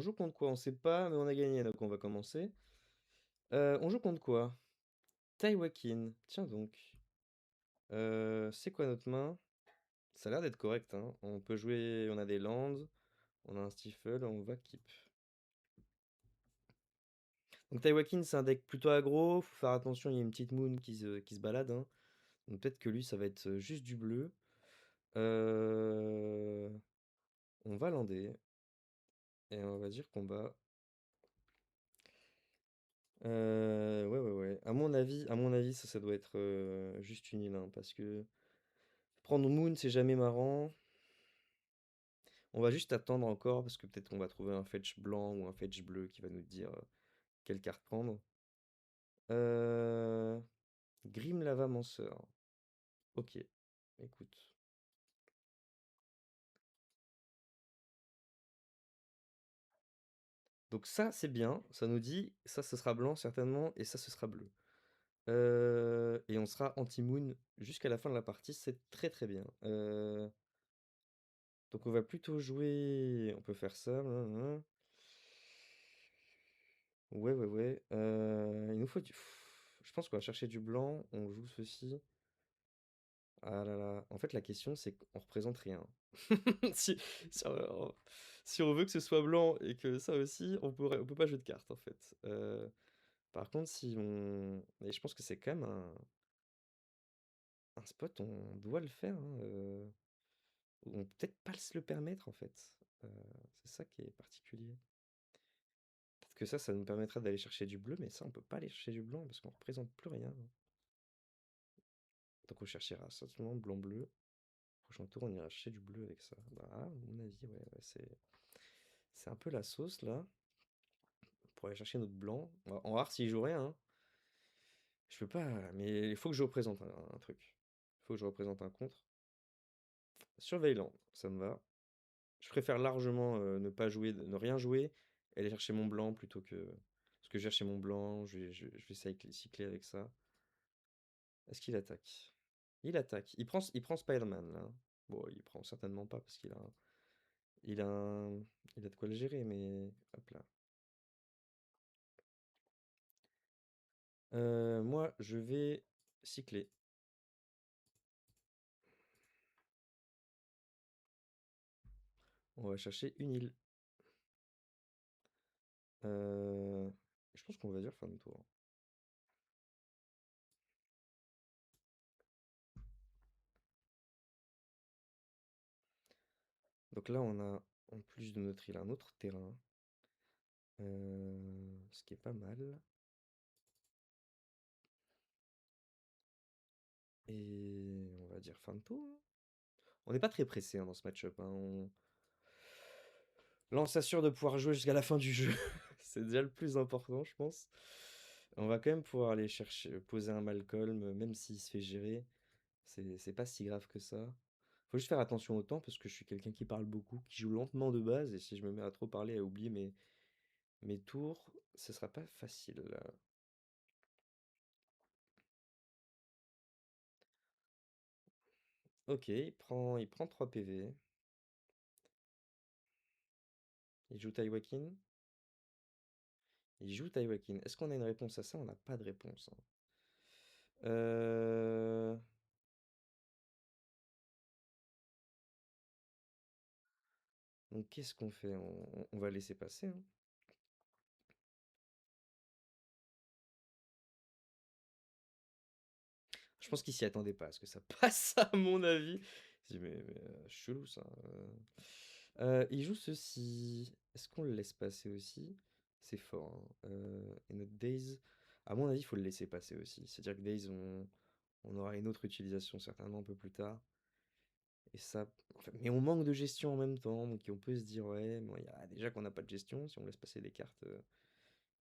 joue contre quoi? On sait pas, mais on a gagné, donc on va commencer. On joue contre quoi? Taiwakin. Tiens donc. C'est quoi notre main? Ça a l'air d'être correct, hein. On peut jouer, on a des lands, on a un stifle, on va keep. Donc Taiwakin, c'est un deck plutôt aggro, faut faire attention, il y a une petite moon qui se balade, hein. Donc peut-être que lui, ça va être juste du bleu. Euh, On va lander, et on va dire qu'on va... Ouais, ouais, ouais. À mon avis, ça doit être juste une île, hein, parce que prendre Moon, c'est jamais marrant. On va juste attendre encore, parce que peut-être qu'on va trouver un fetch blanc ou un fetch bleu qui va nous dire quelle carte prendre. Euh... Grim Lava Manceur. Ok, écoute. Donc ça, c'est bien. Ça nous dit, ça, ce sera blanc certainement, et ça, ce sera bleu. Et on sera anti-moon jusqu'à la fin de la partie, c'est très très bien. Donc on va plutôt jouer... On peut faire ça. Ouais, ouais, ouais. Il nous faut du... Je pense qu'on va chercher du blanc. On joue ceci. Ah là là. En fait, la question, c'est qu'on représente rien. Si, si on veut que ce soit blanc et que ça aussi, on peut pas jouer de cartes, en fait. Par contre, si on... Et je pense que c'est quand même un spot, on doit le faire, hein, on peut peut-être pas se le permettre, en fait. Euh, c'est ça qui est particulier. Peut-être que ça nous permettra d'aller chercher du bleu, mais ça, on peut pas aller chercher du blanc parce qu'on représente plus rien. Donc on cherchera certainement blanc-bleu. Prochain tour, on ira chercher du bleu avec ça. Bah, à mon avis, ouais, ouais, c'est un peu la sauce là. Pour aller chercher notre blanc. On va voir s'il joue rien, hein. Je peux pas, mais il faut que je représente un truc. Il faut que je représente un contre. Surveillant, ça me va. Je préfère largement ne pas jouer, ne rien jouer, et aller chercher mon blanc plutôt que. Parce que je vais chercher mon blanc, je vais cycler avec ça. Est-ce qu'il attaque? Il attaque. Il prend Spider-Man là. Bon, il prend certainement pas parce qu'il a, il a, il a de quoi le gérer, mais hop là. Moi, je vais cycler. On va chercher une île. Euh, je pense qu'on va dire fin de tour. Donc là, on a en plus de notre île un autre terrain, ce qui est pas mal. Et on va dire fin de tour, hein. On n'est pas très pressé, hein, dans ce match-up, hein. Là, on s'assure de pouvoir jouer jusqu'à la fin du jeu. C'est déjà le plus important, je pense. On va quand même pouvoir aller chercher, poser un Malcolm, même s'il se fait gérer. C'est pas si grave que ça. Faut juste faire attention au temps parce que je suis quelqu'un qui parle beaucoup, qui joue lentement de base. Et si je me mets à trop parler, à oublier mes tours, ce sera pas facile. Ok, il prend 3 PV. Il joue Taiwakin. Il joue Taiwakin. Est-ce qu'on a une réponse à ça? On n'a pas de réponse, hein. Euh... Donc qu'est-ce qu'on fait? On va laisser passer, hein. Je pense qu'il s'y attendait pas à ce que ça passe, à mon avis. Je dis, mais chelou ça. Il joue ceci. Est-ce qu'on le laisse passer aussi? C'est fort, hein. Et notre Days, à mon avis, il faut le laisser passer aussi. C'est-à-dire que Days, on aura une autre utilisation certainement un peu plus tard. Et ça, mais on manque de gestion en même temps, donc on peut se dire, ouais, bon, déjà qu'on n'a pas de gestion, si on laisse passer des cartes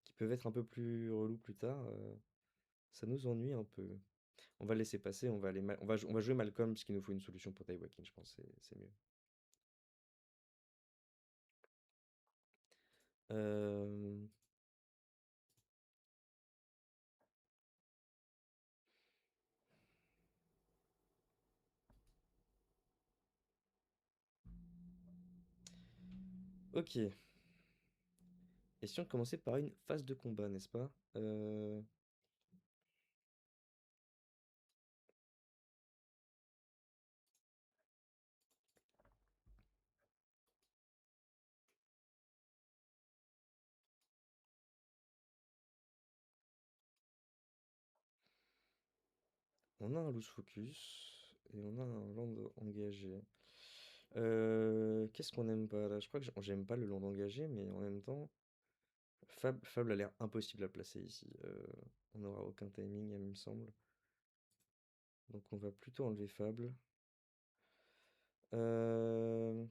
qui peuvent être un peu plus reloues plus tard, ça nous ennuie un peu. On va laisser passer, on va aller on va jouer Malcolm parce qu'il nous faut une solution pour Taiwakin, je pense, c'est mieux. Euh, Ok, Et si on commençait par une phase de combat, n'est-ce pas? On a un loose focus et on a un land engagé. Qu'est-ce qu'on aime pas là? Je crois que j'aime pas le land engagé, mais en même temps, Fable a l'air impossible à placer ici. On n'aura aucun timing, il me semble. Donc on va plutôt enlever Fable. Euh,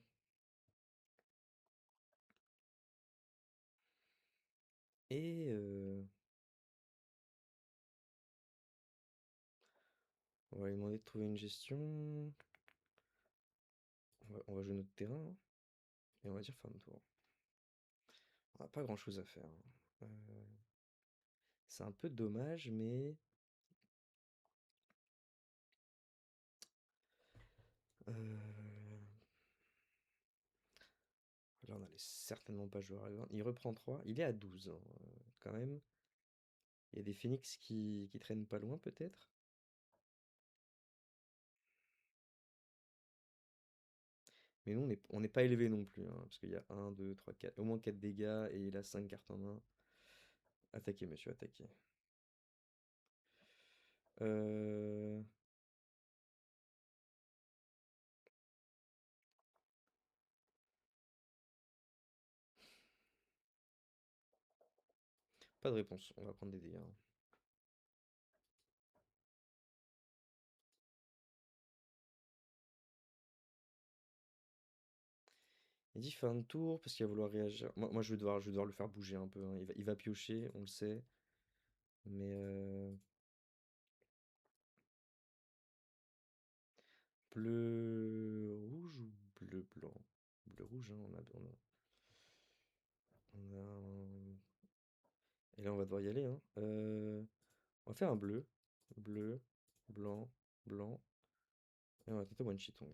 et on va lui demander de trouver une gestion. On va jouer notre terrain, hein, et on va dire fin de tour. On n'a pas grand-chose à faire, hein. C'est un peu dommage, mais là, on n'allait certainement pas jouer à 20. Il reprend 3. Il est à 12, hein, quand même. Il y a des phoenix qui traînent pas loin, peut-être. Mais nous, on n'est pas élevé non plus, hein, parce qu'il y a 1, 2, 3, 4, au moins 4 dégâts, et il a 5 cartes en main. Attaquez, monsieur, attaquez. Euh, Pas de réponse, on va prendre des dégâts, hein. Il dit fin de tour, parce qu'il va vouloir réagir. Moi, je vais devoir le faire bouger un peu, hein. Il va piocher, on le sait. Mais bleu rouge ou bleu blanc? Bleu rouge, hein, on a Et là, on va devoir y aller, hein. On va faire un bleu. Bleu, blanc, blanc. Et on va tenter One Chitong.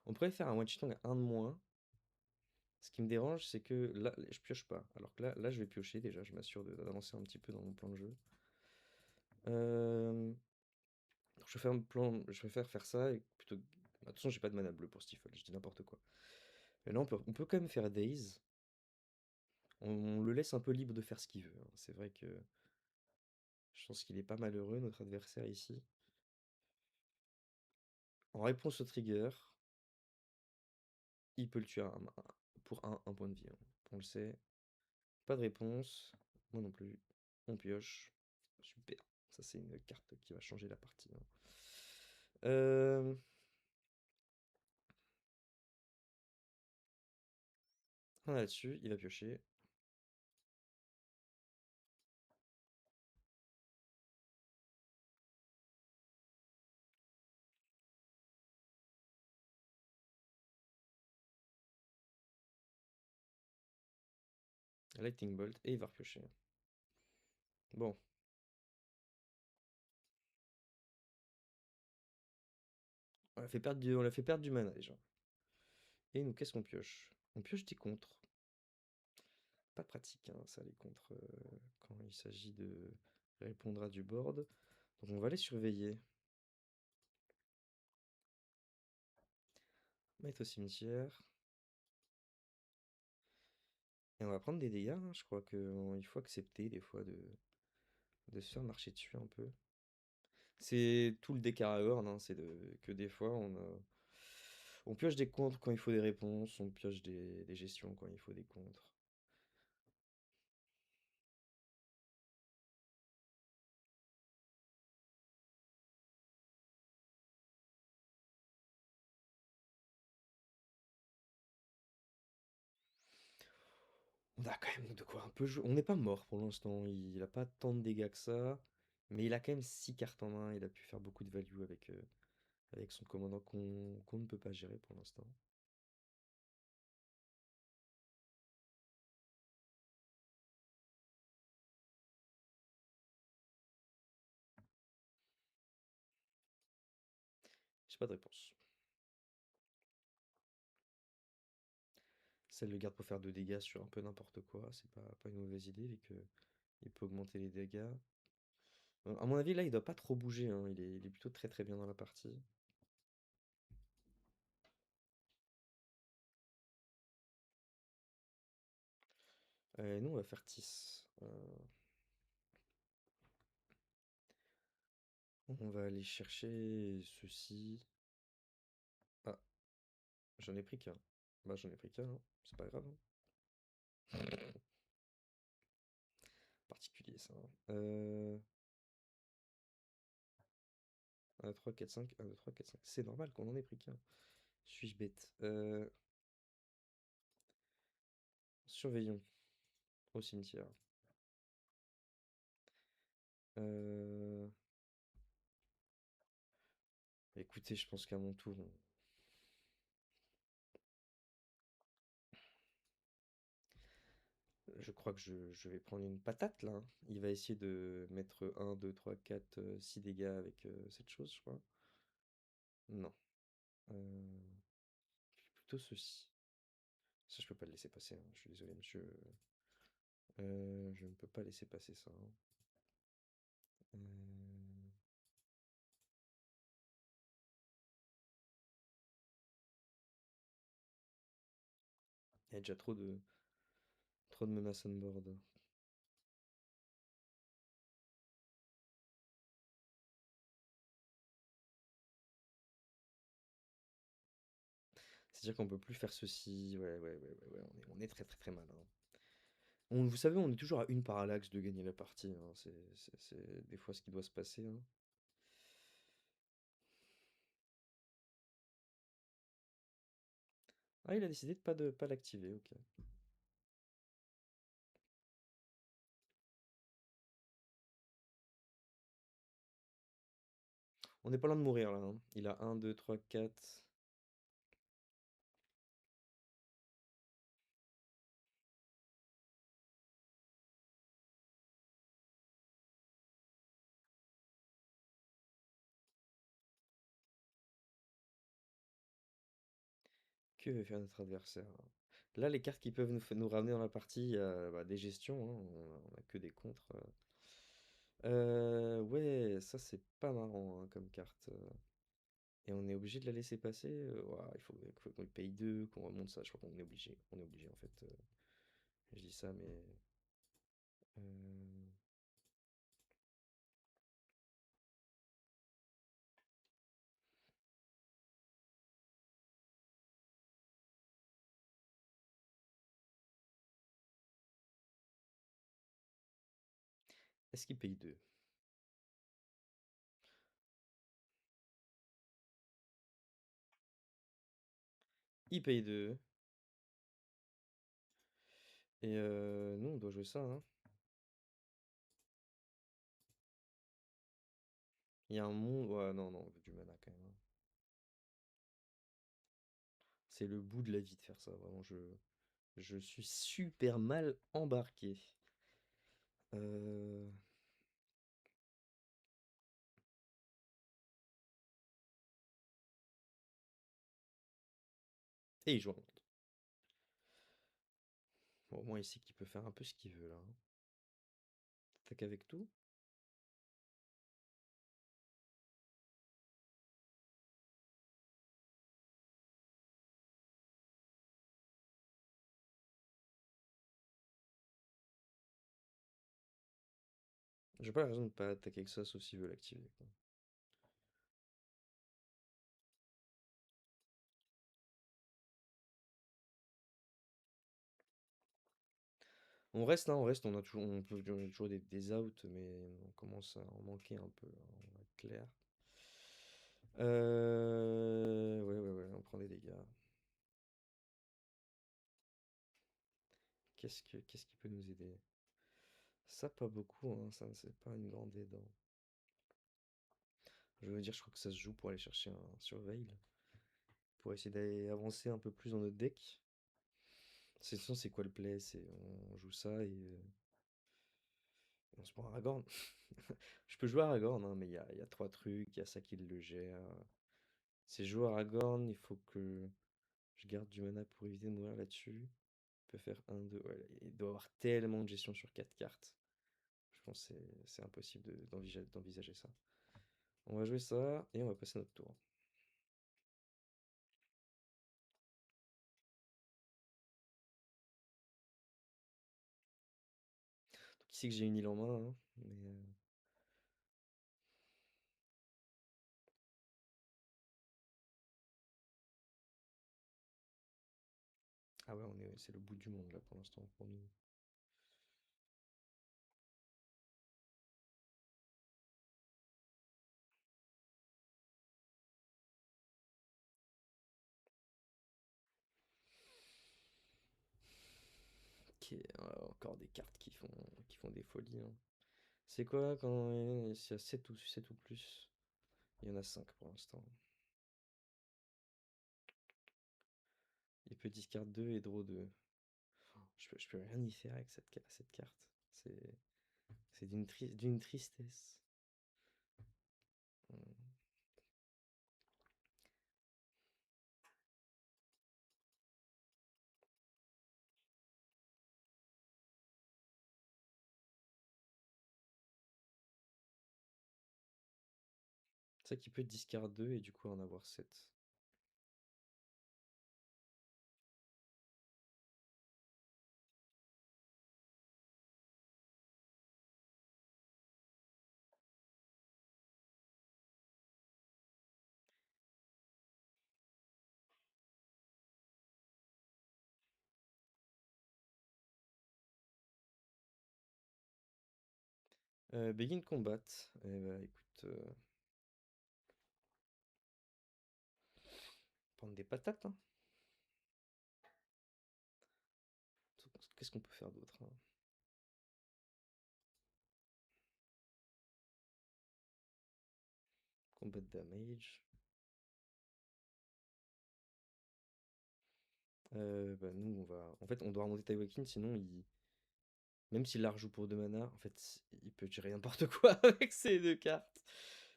On pourrait faire un One Chitong à un de moins. Ce qui me dérange, c'est que là, je pioche pas. Alors que là, je vais piocher déjà. Je m'assure d'avancer un petit peu dans mon plan de jeu. Euh, donc je vais faire un plan. Je préfère faire ça et plutôt. De toute façon, j'ai pas de mana bleu pour Stifle. Je dis n'importe quoi. Et là, on peut quand même faire Daze. On le laisse un peu libre de faire ce qu'il veut, hein. C'est vrai que je pense qu'il est pas malheureux, notre adversaire ici. En réponse au trigger, il peut le tuer pour un point de vie, hein. On le sait. Pas de réponse. Moi non plus. On pioche. Super. Ça, c'est une carte qui va changer la partie, hein. Euh, on a là-dessus. Il va piocher. Lightning Bolt. Et il va repiocher. Bon. On l'a fait perdre du mana déjà. Et nous, qu'est-ce qu'on pioche? On pioche des contres. Pas pratique, hein, ça, les contres, quand il s'agit de répondre à du board. Donc on va les surveiller. Mettre au cimetière. Et on va prendre des dégâts, hein. Je crois qu'il faut accepter des fois de se faire marcher dessus un peu. C'est tout le deck Aragorn, hein, que des fois on pioche des contres quand il faut des réponses, on pioche des gestions quand il faut des contres. On a quand même de quoi un peu jouer. On n'est pas mort pour l'instant, il a pas tant de dégâts que ça, mais il a quand même 6 cartes en main, il a pu faire beaucoup de value avec son commandant qu'on ne peut pas gérer pour l'instant. J'ai pas de réponse. Celle le garde pour faire 2 dégâts sur un peu n'importe quoi, c'est pas une mauvaise idée vu que il peut augmenter les dégâts. À mon avis, là, il doit pas trop bouger, hein, il est plutôt très très bien dans la partie. Nous, on va faire Tis. On va aller chercher ceci. Ah, j'en ai pris qu'un. Bah, j'en ai pris qu'un, hein. C'est pas grave, hein. Particulier, ça, hein. 1, 2, 3, 4, 5. 1, 2, 3, 4, 5. C'est normal qu'on en ait pris qu'un. Suis-je bête? Surveillons au cimetière. Euh, Écoutez, je pense qu'à mon tour, je crois que je vais prendre une patate là, hein. Il va essayer de mettre 1, 2, 3, 4, 6 dégâts avec cette chose, je crois. Non. Euh, Plutôt ceci. Ça, je peux pas le laisser passer, hein. Je suis désolé, monsieur. Je ne peux pas laisser passer ça, hein. Euh, Il y a déjà trop de menaces on board. C'est-à-dire qu'on peut plus faire ceci. Ouais, ouais, ouais, ouais, ouais. On est très très très mal, hein. Vous savez, on est toujours à une parallaxe de gagner la partie, hein. C'est des fois ce qui doit se passer, hein. Ah, il a décidé de pas l'activer, ok. On n'est pas loin de mourir là, hein. Il a un, 2, 3, 4. Que veut faire notre adversaire? Là, les cartes qui peuvent nous ramener dans la partie, bah, des gestions, hein. On a que des contres. Ouais, ça c'est pas marrant, hein, comme carte. Et on est obligé de la laisser passer. Ouah, il faut qu'on paye 2, qu'on remonte ça. Je crois qu'on est obligé. On est obligé en fait. Je dis ça, mais. euh, Est-ce qu'il paye 2? Il paye 2. Et nous, on doit jouer ça, hein. Il y a un monde. Ouais, non, non, on veut du mana quand même, hein. C'est le bout de la vie de faire ça, vraiment. Je suis super mal embarqué. Euh, Et il joue un monde. Bon, au moins, il sait qu'il peut faire un peu ce qu'il veut là, hein. Attaque avec tout. J'ai pas la raison de pas attaquer avec ça, sauf s'il veut l'activer, quoi. On reste là, on reste, on a toujours des outs, mais on commence à en manquer un peu, hein, on va être clair. Ouais, ouais, ouais, on prend des dégâts. Qu'est-ce qui peut nous aider? Ça, pas beaucoup, hein, ça, c'est pas une grande aide, hein. Je veux dire, je crois que ça se joue pour aller chercher un surveil, pour essayer d'aller avancer un peu plus dans notre deck. C'est quoi le play? On joue ça et on se prend Aragorn. Je peux jouer Aragorn, hein, mais il y a trois trucs, il y a ça qui le gère. C'est jouer Aragorn, il faut que je garde du mana pour éviter de mourir là-dessus. peut faire un 2 ouais, il doit avoir tellement de gestion sur 4 cartes. Je pense que c'est impossible d'envisager ça. On va jouer ça et on va passer notre tour. Donc ici que j'ai une île en main, hein, mais ah ouais, c'est le bout du monde là pour l'instant pour nous. Ok, encore des cartes qui font des folies, hein. C'est quoi quand il y a 7 ou plus? Il y en a 5 pour l'instant. Il peut discard 2 et draw 2. Je peux rien y faire avec cette carte. C'est c'est d'une tristesse. Hmm. C'est vrai qu'il peut discard 2 et du coup en avoir 7. Begin Combat. Eh bah écoute, prendre des patates, hein. Qu'est-ce qu'on peut faire d'autre, hein? Combat damage. Bah nous on va. En fait on doit remonter Taiwakin, sinon même s'il la rejoue pour 2 mana, en fait il peut gérer n'importe quoi avec ces 2 cartes.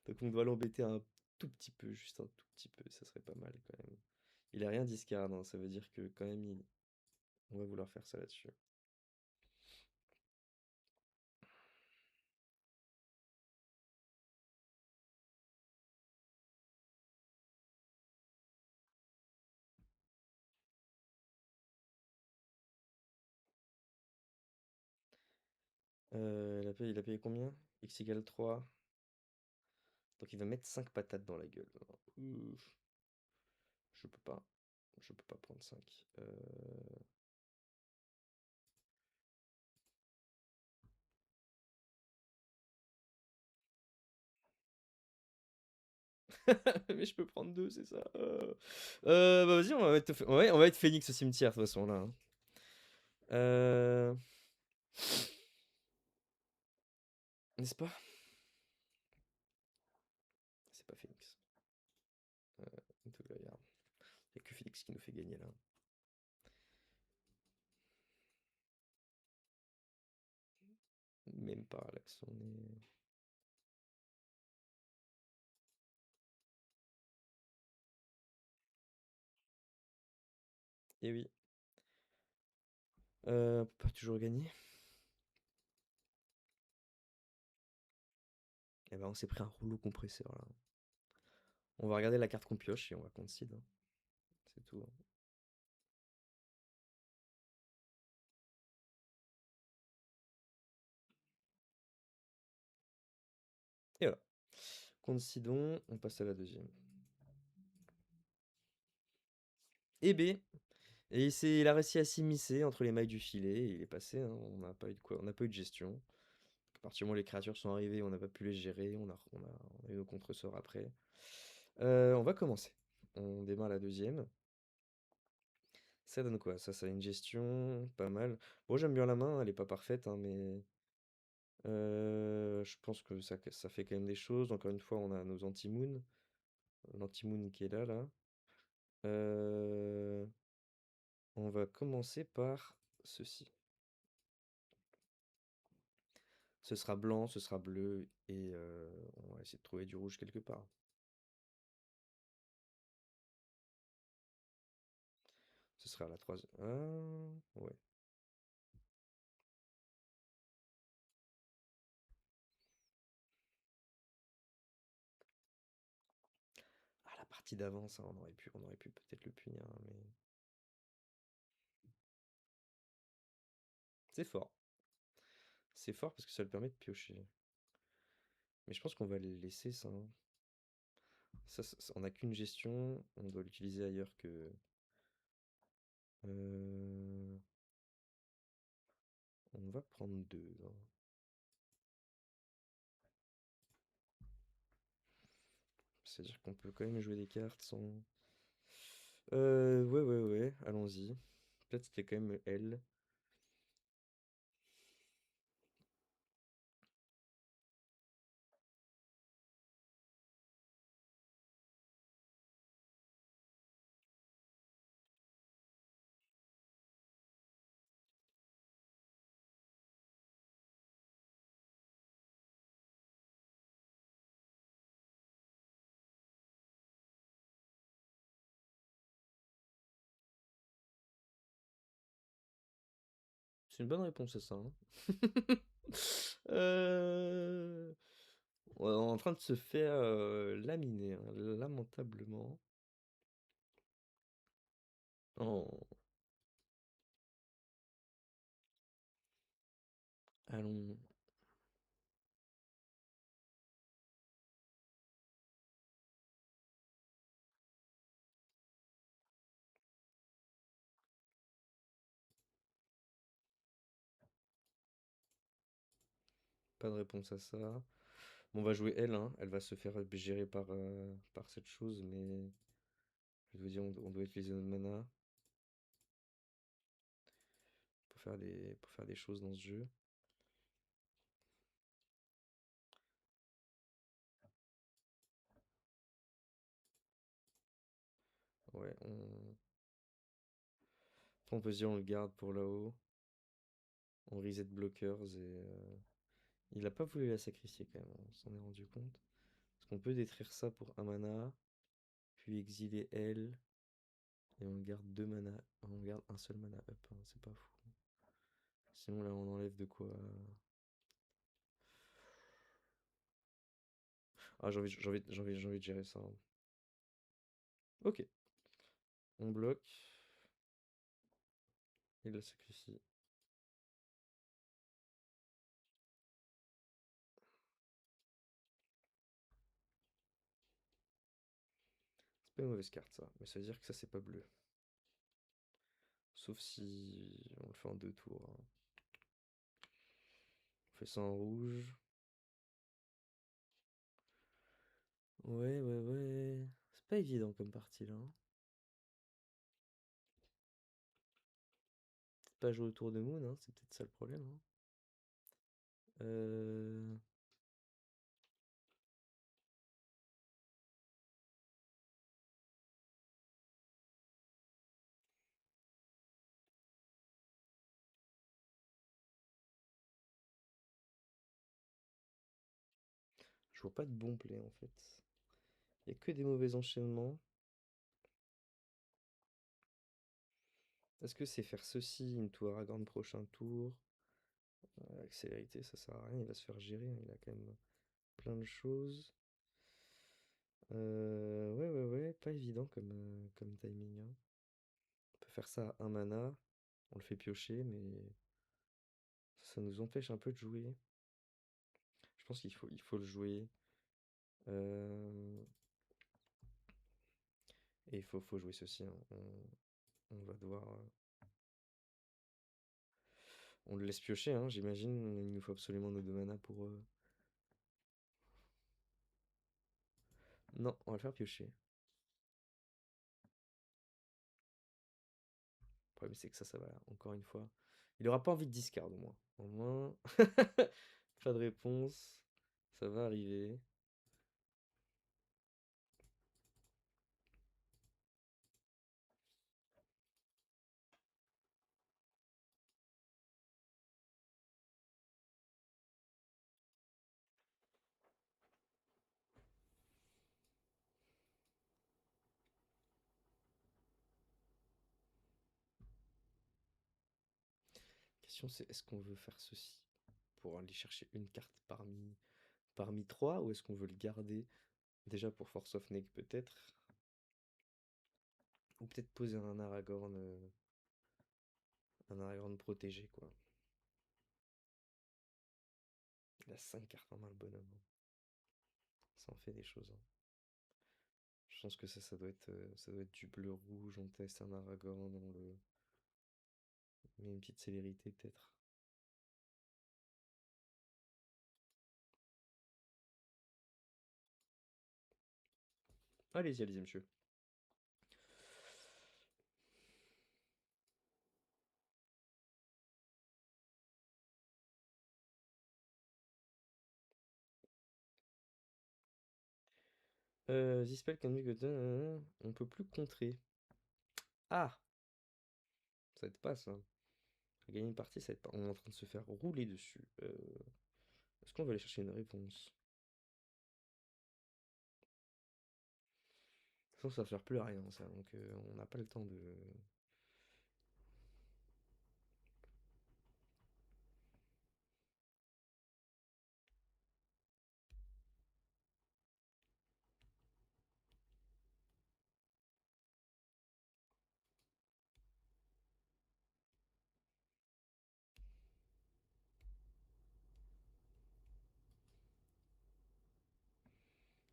Donc on doit l'embêter un tout petit peu, juste un tout petit peu, ça serait pas mal quand même. Il a rien discard, hein, ça veut dire que quand même on va vouloir faire ça là-dessus. Il a payé combien? X égale 3. Donc il va mettre 5 patates dans la gueule. Ouf. Je peux pas. Je peux pas prendre 5. Mais je peux prendre 2, c'est ça. Bah vas-y, on va être Phoenix au cimetière de toute façon là, hein. Euh, N'est-ce pas? C'est pas Phoenix. Into the Yard. Il n'y a que Phoenix qui nous fait gagner là. Même parallaxe, on est. Et oui. On peut pas toujours gagner. Et ben on s'est pris un rouleau compresseur là. On va regarder la carte qu'on pioche et on va concede, hein. C'est tout, hein. Et voilà. Concidons, on passe à la deuxième. Et B. Il a réussi à s'immiscer entre les mailles du filet et il est passé, hein. On n'a pas eu de quoi, on n'a pas eu de gestion. À partir du moment où les créatures sont arrivées, on n'a pas pu les gérer. On a eu nos contre-sorts après. On va commencer. On démarre la deuxième. Ça donne quoi? Ça a une gestion pas mal. Bon, j'aime bien la main, elle est pas parfaite, hein, mais je pense que ça fait quand même des choses. Encore une fois, on a nos anti-moon. L'anti-moon qui est là. Euh, on va commencer par ceci. Ce sera blanc, ce sera bleu, et on va essayer de trouver du rouge quelque part. Ce sera la troisième. Ah, ouais. partie d'avant, ça, on aurait pu peut-être le punir, hein, mais c'est fort. C'est fort parce que ça le permet de piocher. Mais je pense qu'on va le laisser, ça, hein. On n'a qu'une gestion, on doit l'utiliser ailleurs que. Euh, On va prendre deux, hein. C'est-à-dire qu'on peut quand même jouer des cartes sans. Ouais, ouais, ouais, allons-y. Peut-être c'était quand même elle. C'est une bonne réponse à ça, hein. Euh, On est en train de se faire laminer, hein, lamentablement. Oh, allons. Pas de réponse à ça. Bon, on va jouer elle, hein. Elle va se faire gérer par cette chose, mais je veux dire, on doit utiliser notre mana pour faire des choses dans ce jeu. Ouais, on peut se dire on le garde pour là-haut. On reset blockers et il a pas voulu la sacrifier quand même, on s'en est rendu compte. Parce qu'on peut détruire ça pour un mana, puis exiler elle, et on garde deux mana. On garde un seul mana up, hein, c'est pas fou. Sinon là on enlève de quoi. Ah j'ai envie de gérer ça, hein. Ok, on bloque, il la sacrifie. C'est pas une mauvaise carte ça, mais ça veut dire que ça c'est pas bleu. Sauf si on le fait en deux tours, hein. On fait ça en rouge. Ouais, ouais, ouais. C'est pas évident comme partie là, hein. Pas jouer autour de Moon, hein, c'est peut-être ça le problème, hein. Euh, Je vois pas de bon play en fait. Il y a que des mauvais enchaînements. Est-ce que c'est faire ceci, into Aragorn prochain tour? Accélérité, ça sert à rien, il va se faire gérer, hein, il a quand même plein de choses. Ouais, ouais, ouais, pas évident comme timing, hein. On peut faire ça à un mana, on le fait piocher, mais ça nous empêche un peu de jouer. Je pense qu'il faut le jouer. Euh, Et il faut jouer ceci, hein. On va devoir. On le laisse piocher, hein, j'imagine. Il nous faut absolument nos deux mana pour. Non, on va le faire piocher. Le problème, c'est que ça va, encore une fois. Il aura pas envie de discard, au moins. Au moins. Pas de réponse. Ça va arriver. La question, c'est est-ce qu'on veut faire ceci pour aller chercher une carte parmi trois ou est-ce qu'on veut le garder déjà pour Force of Neg peut-être? Ou peut-être poser un Aragorn protégé, quoi. Il a 5 cartes en main, le bonhomme, hein. Ça en fait des choses, hein. Je pense que ça doit être du bleu-rouge. On teste un Aragorn, on le met une petite célérité, peut-être. Allez-y, allez-y, monsieur. This spell can be gotten, on peut plus contrer. Ah! Ça aide pas, ça. Gagner une partie, ça aide pas. On est en train de se faire rouler dessus. Est-ce qu'on va aller chercher une réponse? De toute façon, ça va faire plus rien, ça. Donc, on n'a pas le temps de.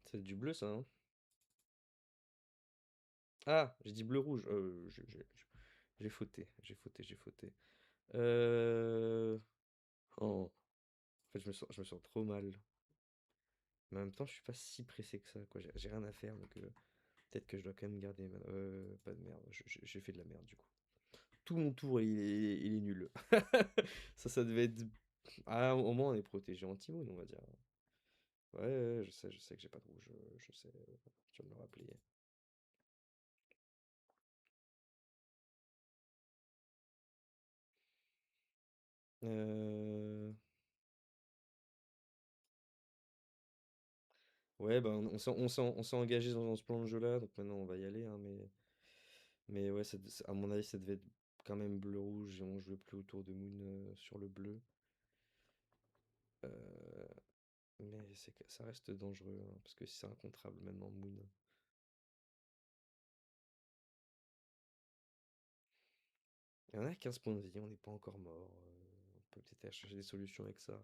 C'est du bleu, ça, hein? Ah, j'ai dit bleu-rouge. J'ai fauté, j'ai fauté, j'ai fauté. Euh... Oh. En fait, je me sens trop mal. Mais en même temps, je suis pas si pressé que ça, quoi. J'ai rien à faire, donc peut-être que je dois quand même garder. Pas de merde. J'ai fait de la merde, du coup. Tout mon tour, il est nul. Ça devait être. Ah, au moins, on est protégé anti-moon, on va dire. Ouais, ouais, je sais que j'ai pas de rouge. Je sais. Tu vas me le rappeler. Euh... Ouais, bah, on s'est engagé dans ce plan de jeu-là, donc maintenant on va y aller, hein, mais ouais, à mon avis, ça devait être quand même bleu-rouge et on jouait plus autour de Moon sur le bleu. Euh, mais ça reste dangereux, hein, parce que si c'est incontrable maintenant, Moon. Il y en a 15 points de vie, on n'est pas encore mort. On peut peut-être aller chercher des solutions avec ça.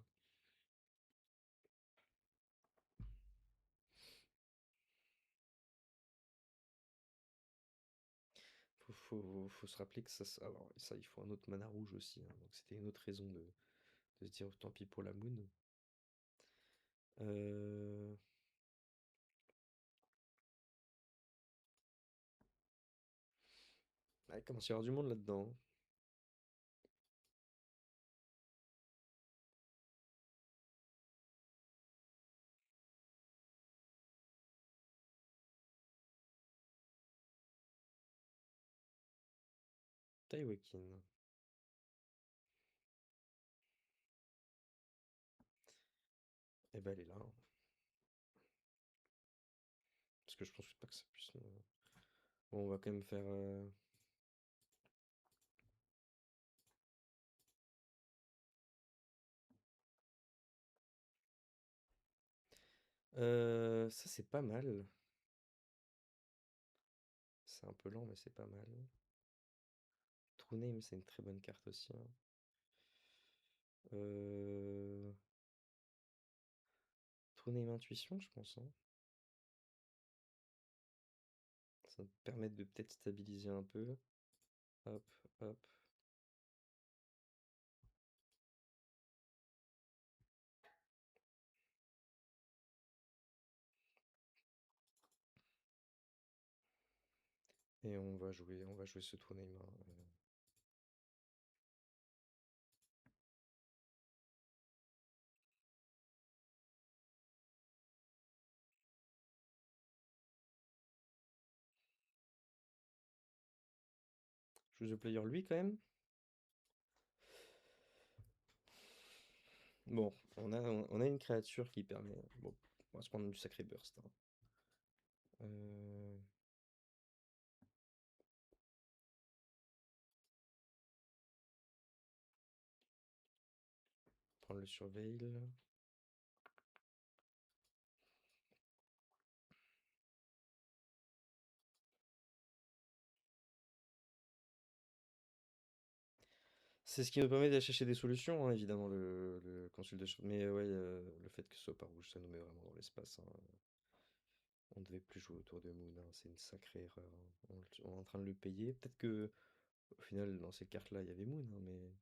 Faut se rappeler que alors, ça, il faut un autre mana rouge aussi, hein, donc c'était une autre raison de se dire tant pis pour la Moon. Euh, ah, il commence à y avoir du monde là-dedans, hein. Taiwakin. Eh ben, elle est là, hein. Parce que je pense pas que ça puisse. Bon, on va quand même faire. Ça, c'est pas mal. C'est un peu lent, mais c'est pas mal. True Name, c'est une très bonne carte aussi, hein. Euh... True Name Intuition, je pense, hein. Ça va te permettre de peut-être stabiliser un peu. Hop, hop. Et on va jouer ce True Name, hein. Choose the player, lui, quand même. Bon, on a une créature qui permet. Bon, on va se prendre du sacré burst, hein. Euh, Prendre le surveil. C'est ce qui nous permet d'aller chercher des solutions, hein, évidemment, le consultation. Mais ouais, le fait que ce soit pas rouge, ça nous met vraiment dans l'espace, hein. On devait plus jouer autour de Moon, hein, c'est une sacrée erreur, hein. On est en train de le payer. Peut-être que au final, dans ces cartes-là, il y avait Moon, hein, mais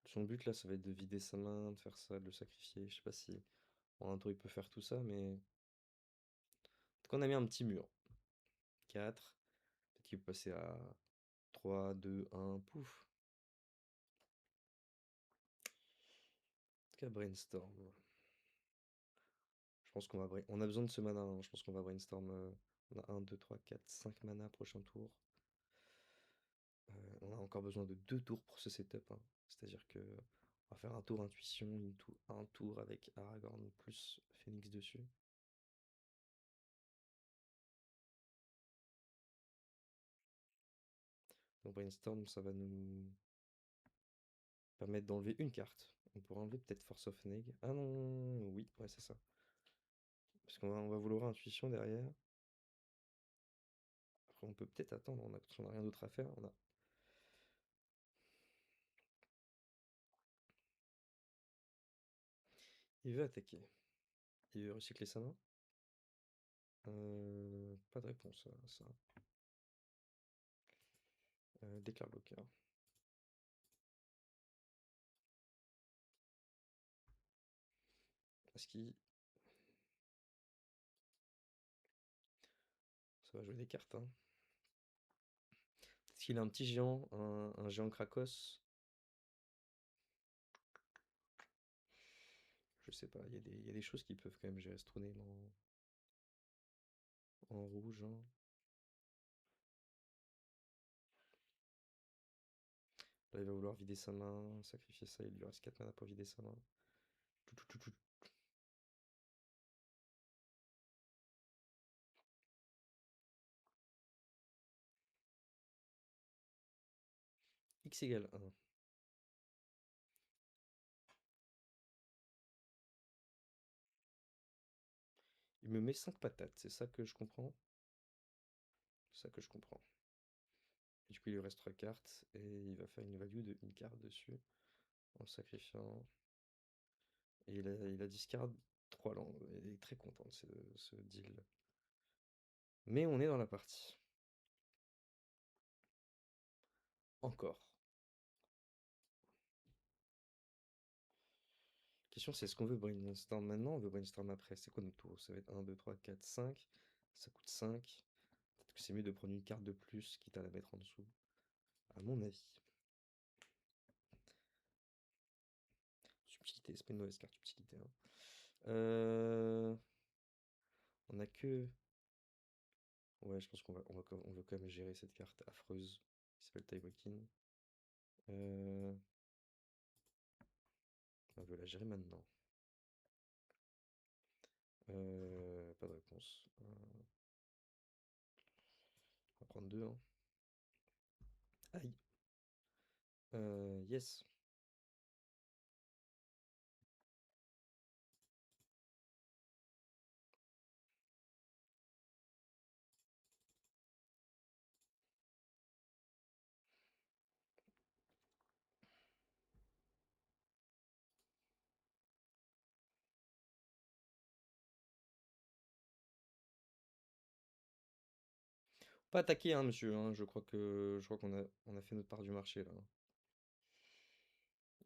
son but là, ça va être de vider sa main, de faire ça, de le sacrifier. Je sais pas si en un tour il peut faire tout ça, mais en tout cas, on a mis un petit mur. 4. Peut-être qu'il peut passer à 3, 2, 1, pouf. En tout cas, brainstorm. Je pense qu'on va on a besoin de ce mana, hein. Je pense qu'on va brainstorm. On a 1, 2, 3, 4, 5 mana prochain tour. On a encore besoin de 2 tours pour ce setup, hein. C'est-à-dire que on va faire un tour intuition, un tour avec Aragorn plus Phoenix dessus. Donc brainstorm, ça va nous permettre d'enlever une carte. On pourra enlever peut-être Force of Neg. Ah non, oui, ouais, c'est ça. Parce on va vouloir intuition derrière. Après, on peut peut-être attendre, parce qu'on a rien d'autre à faire. Il veut attaquer. Il veut recycler sa main. Pas de réponse à ça. Déclare bloqueur. Est-ce qu'il... Ça va jouer des cartes, hein. Est-ce qu'il a un petit géant, un géant Krakos? Je sais pas, il y a des choses qui peuvent quand même gérer ce name en rouge, hein. Là, il va vouloir vider sa main, sacrifier ça, il lui reste 4 mana pour vider sa main. Tout, tout, tout, tout. X égale 1. Il me met 5 patates, c'est ça que je comprends? C'est ça que je comprends. Et du coup, il lui reste 3 cartes et il va faire une value de une carte dessus en sacrifiant. Et il a discard 3 langues. Il est très content de ce deal. Mais on est dans la partie. Encore. La question c'est est-ce qu'on veut brainstorm maintenant ou on veut brainstorm après? C'est quoi notre tour? Ça va être 1, 2, 3, 4, 5. Ça coûte 5. Peut-être que c'est mieux de prendre une carte de plus, quitte à la mettre en dessous. À mon avis. Subtilité, c'est pas une mauvaise carte, subtilité, hein. On a que... Ouais, je pense on veut quand même gérer cette carte affreuse qui s'appelle Taiwakin. On veut la gérer maintenant. Pas de réponse. On va prendre 2, hein. Aïe. Yes. Pas attaquer, hein, monsieur, hein. Je crois qu'on a fait notre part du marché là.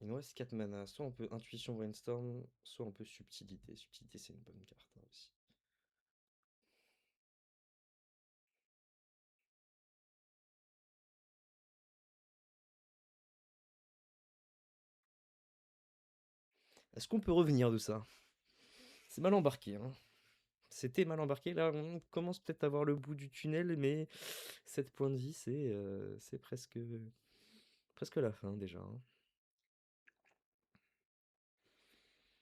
Il nous reste 4 mana. Soit on peut intuition brainstorm, soit on peut subtilité. Subtilité, c'est une bonne carte, hein, aussi. Est-ce qu'on peut revenir de ça? C'est mal embarqué, hein. C'était mal embarqué. Là, on commence peut-être à voir le bout du tunnel, mais 7 points de vie, c'est presque la fin déjà, hein.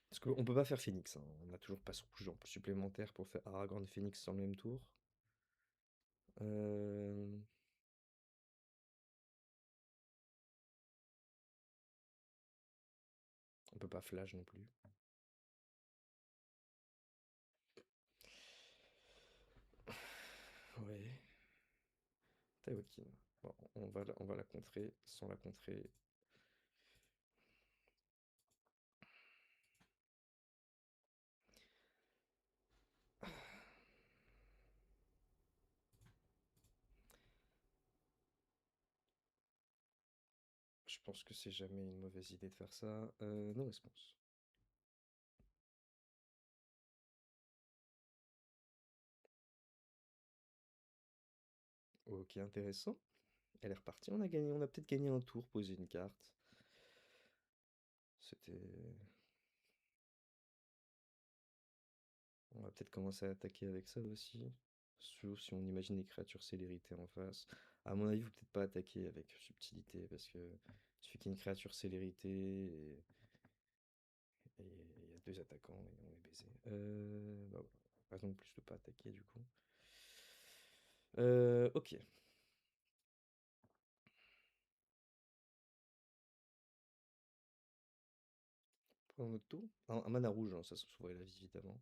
Parce qu'on peut pas faire Phoenix, hein. On n'a toujours pas ce rouge en plus supplémentaire pour faire Aragorn et Phoenix sur le même tour. Euh, On peut pas flash non plus. Ouais. Taïwakin. Bon, on va la contrer sans la contrer. Je pense que c'est jamais une mauvaise idée de faire ça. No response. Ok, intéressant. Elle est repartie. On a gagné. On a peut-être gagné un tour, poser une carte. C'était. On va peut-être commencer à attaquer avec ça aussi. Sauf si on imagine des créatures célérité en face. À mon avis, faut peut-être pas attaquer avec subtilité parce que il suffit qu'il y ait une créature célérité et il y a deux attaquants et on est baisé. Bah voilà. Raison de plus de pas attaquer du coup. Ok. Prends notre tour. Un mana rouge, hein, ça s'ouvrait la vie évidemment.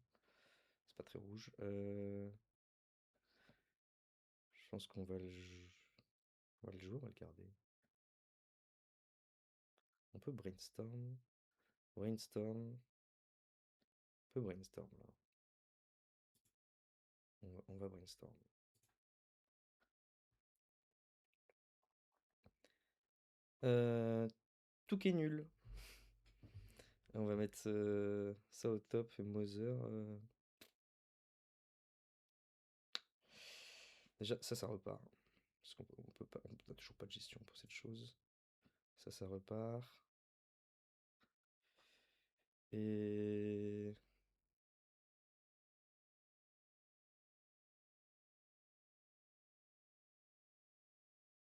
C'est pas très rouge. Je pense qu'on va on va le jouer, on va le garder. On peut brainstorm. Brainstorm. On peut brainstorm là. On va brainstorm. Euh, tout qui est nul. On va mettre ça au top, Mother. Déjà, ça repart. Parce on peut pas, on n'a toujours pas de gestion pour cette chose. Ça repart. Et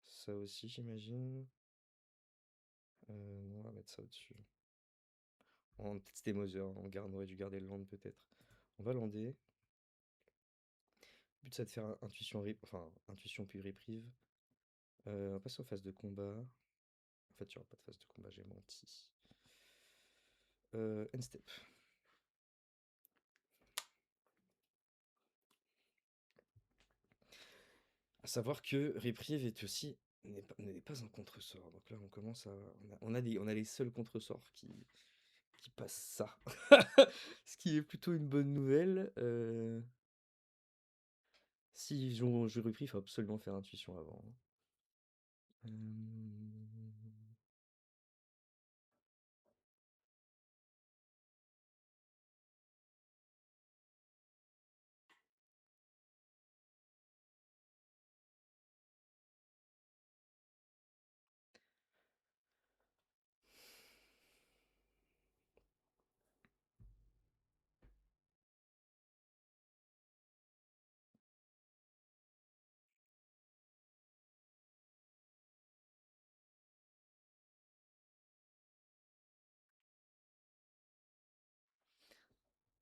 ça aussi, j'imagine. Non, on va mettre ça au-dessus. On va tester Mother. On aurait dû garder le land peut-être. On va lander. Le but, c'est de faire intuition, enfin, intuition puis reprieve. On va passer en phase de combat. En fait, il n'y aura pas de phase de combat, j'ai menti. End step. À savoir que reprieve est aussi n'est pas un contresort. Donc là, on commence à on a les seuls contresorts qui passent ça. Ce qui est plutôt une bonne nouvelle. Si je reprieve, il faut absolument faire intuition avant.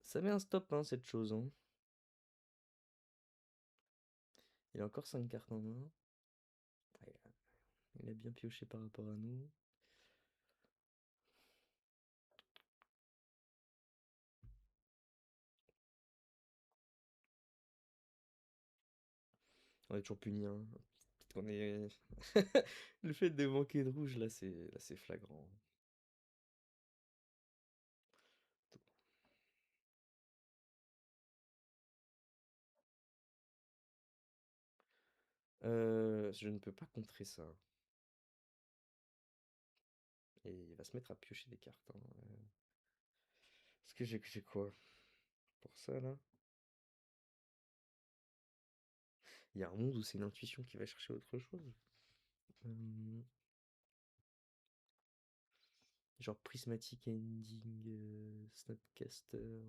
Ça met un stop, hein, cette chose, hein. Il a encore 5 cartes en main. Ouais, il a bien pioché par rapport à nous. On est toujours puni, hein. Peut-être qu'on est. Le fait de manquer de rouge, là, c'est flagrant. Je ne peux pas contrer ça. Et il va se mettre à piocher des cartes, hein. Est-ce que j'ai quoi pour ça là? Il y a un monde où c'est l'intuition qui va chercher autre chose. Euh, Genre Prismatic Ending, Snapcaster.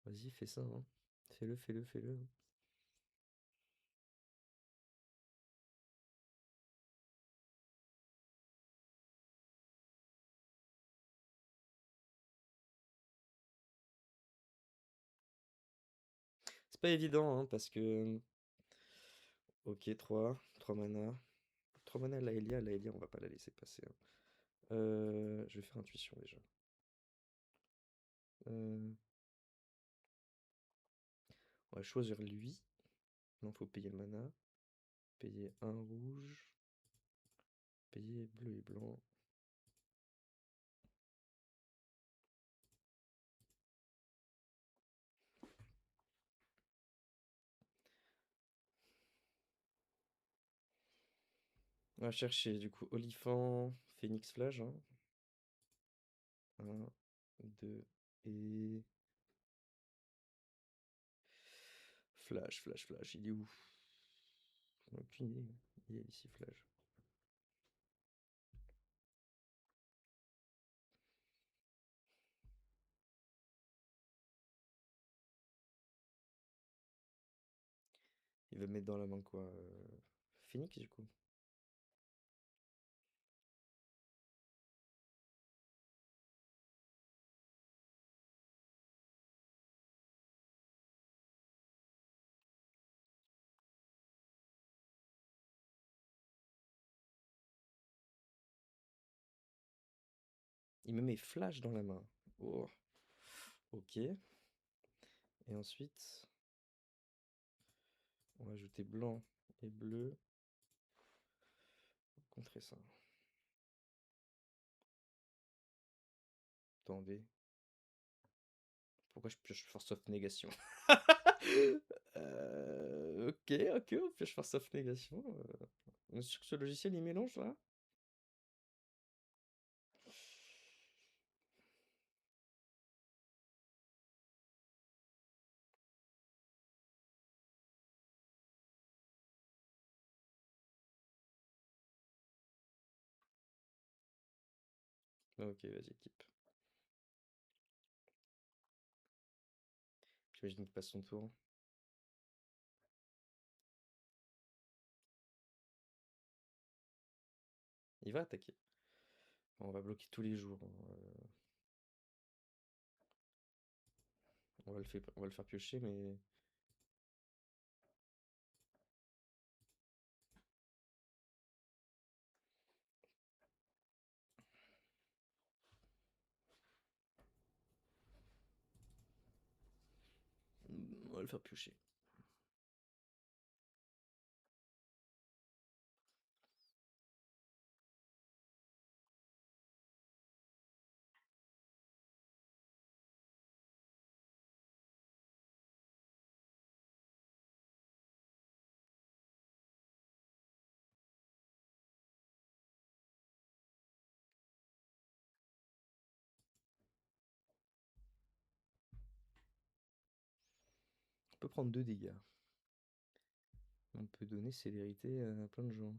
Vas-y, fais ça, hein. Fais-le, fais-le, fais-le. C'est pas évident, hein, parce que. Ok, 3 mana. 3 mana, la Elia, on va pas la laisser passer, hein. Je vais faire intuition déjà. Euh, on va choisir lui. Non, faut payer le mana. Payer un rouge. Payer bleu et blanc. On va chercher du coup Olifant, Phoenix Flash. Hein. 1, 2 et... Flash, Flash, Flash. Il est où? J'en ai aucune idée. Il est ici, Flash. Il va mettre dans la main quoi? Phoenix du coup. Il me met Flash dans la main. Oh. Ok. Et ensuite, on va ajouter blanc et bleu. Contrer ça. Attendez. Pourquoi je pioche Force of Négation? Ok, ok, on pioche Force of Négation. On est sûr que ce logiciel il mélange là? Ok, vas-y, type. J'imagine qu'il passe son tour. Il va attaquer. On va bloquer tous les jours. Hein. On va le faire piocher, mais on va le faire piocher. On peut prendre 2 dégâts. On peut donner célérité à plein de gens.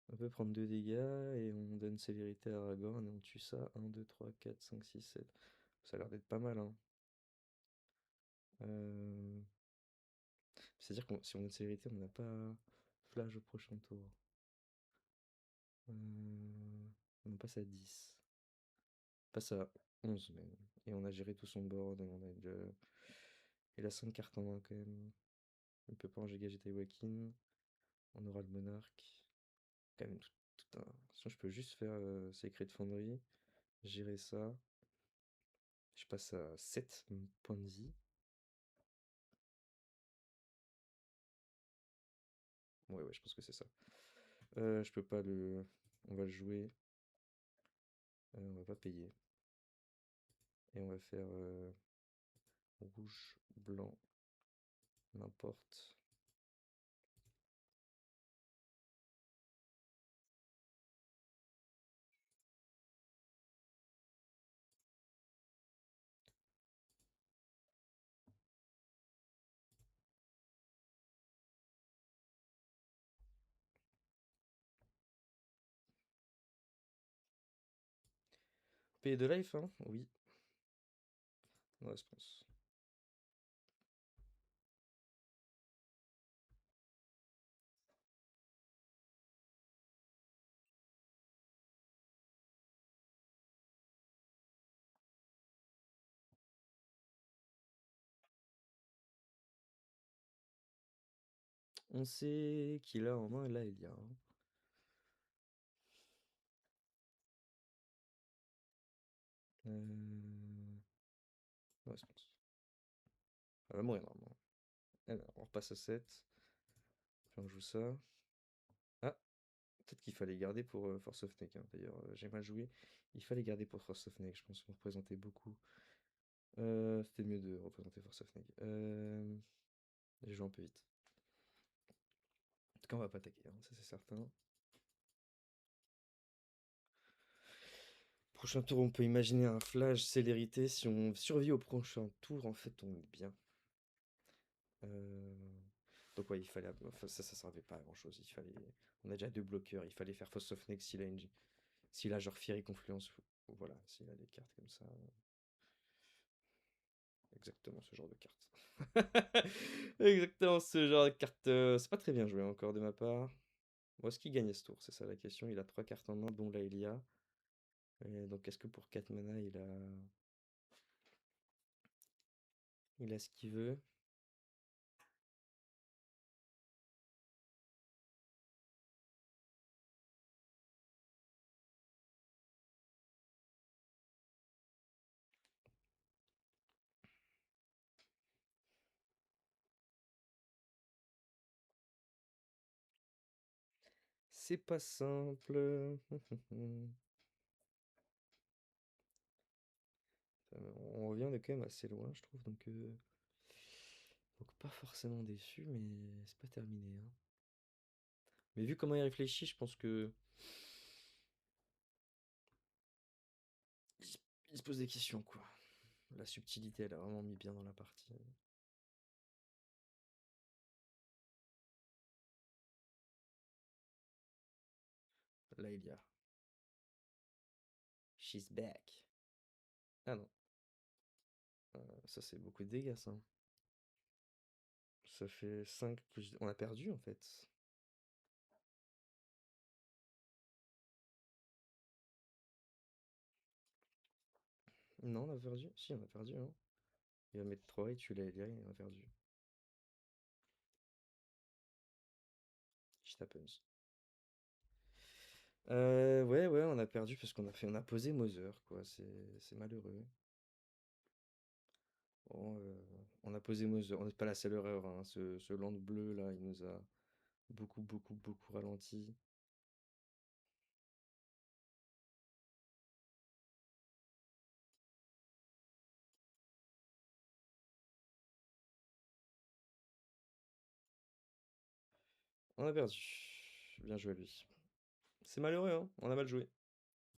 On peut prendre 2 dégâts et on donne célérité à Aragorn et on tue ça. 1, 2, 3, 4, 5, 6, 7. Ça a l'air d'être pas mal, hein. C'est-à-dire que si on donne célérité, on n'a pas flash au prochain tour. On passe à 10. On passe à 11 même. Et on a géré tout son board. Et on a déjà... Il a 5 cartes en main quand même. Il peut pas en Giga Wakin. On aura le monarque. Quand même tout un... Sinon je peux juste faire Sacred Foundry. Gérer ça. Je passe à 7 points de vie. Ouais, ouais, je pense que c'est ça. Je peux pas le... On va le jouer. On va pas payer. Et on va faire rouge, blanc, n'importe. Payer de life, hein? Oui. Ouais, je pense. On sait qu'il a en main là, il y a. Hein. Ouais, je pense. Elle va mourir normalement. Alors, on repasse à 7. on joue ça. Ah, peut-être qu'il fallait garder pour Force of Snake, hein. D'ailleurs, j'ai mal joué. Il fallait garder pour Force of Snake, je pense qu'on représentait beaucoup. C'était mieux de représenter Force of Snake. J'ai joué un peu vite. En tout cas, on va pas attaquer, hein, ça c'est certain. Prochain tour, on peut imaginer un flash célérité. Si on survit au prochain tour, en fait, on est bien. Euh, Donc ouais, il fallait, enfin, ça servait pas à grand chose. On a déjà deux bloqueurs. Il fallait faire Force of Next s'il a genre Fiery Confluence. Voilà, s'il a des cartes comme ça. Exactement ce genre de carte. Exactement ce genre de carte. C'est pas très bien joué encore de ma part. Bon, est-ce qu'il gagne ce tour? C'est ça la question. Il a trois cartes en main, dont là il y a. Et donc est-ce que pour 4 mana il a ce qu'il veut? C'est pas simple. On revient de quand même assez loin, je trouve. Donc pas forcément déçu, mais c'est pas terminé, hein. Mais vu comment il réfléchit, je pense que il se pose des questions, quoi. La subtilité, elle a vraiment mis bien dans la partie. Là, il y a. She's back. Ah non. Ça, c'est beaucoup de dégâts, ça. Ça fait 5 plus. On a perdu, en fait. Non, on a perdu. Si, on a perdu, hein. Il va mettre 3 et tu l'as Elia, et on a perdu. Shit happens. Ouais, ouais, on a perdu parce on a posé Mother, quoi. C'est malheureux. Bon, on a posé Mother. On n'est pas la seule erreur, hein. Ce land bleu, là, il nous a beaucoup, beaucoup, beaucoup ralenti. On a perdu. Bien joué, lui. C'est malheureux, hein. On a mal joué.